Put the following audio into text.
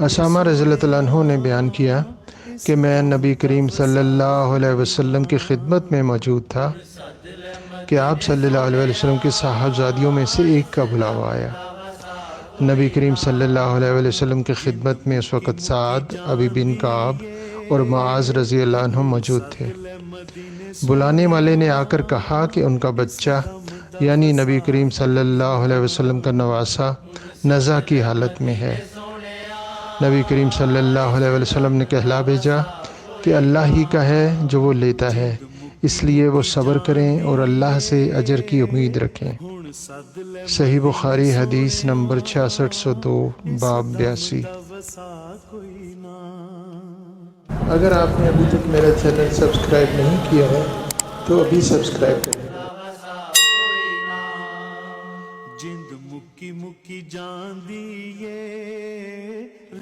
اسامہ رضی اللہ عنہ نے بیان کیا کہ میں نبی کریم صلی اللہ علیہ وسلم کی خدمت میں موجود تھا کہ آپ صلی اللہ علیہ وسلم کی صاحبزادیوں میں سے ایک کا بلاوا آیا۔ نبی کریم صلی اللہ علیہ وسلم کی خدمت میں اس وقت سعد، ابی بن کعب اور معاذ رضی اللہ عنہ موجود تھے۔ بلانے والے نے آ کر کہا کہ ان کا بچہ یعنی نبی کریم صلی اللہ علیہ وسلم کا نواسہ نزع کی حالت میں ہے۔ نبی کریم صلی اللہ علیہ وسلم نے کہلا بھیجا کہ اللہ ہی کا ہے جو وہ لیتا ہے، اس لیے وہ صبر کریں اور اللہ سے اجر کی امید رکھیں۔ صحیح بخاری حدیث نمبر 6602 باب 82۔ اگر آپ نے ابھی تک میرا چینل سبسکرائب نہیں کیا ہے تو ابھی سبسکرائب کریں۔ جند مکی مکی جاندی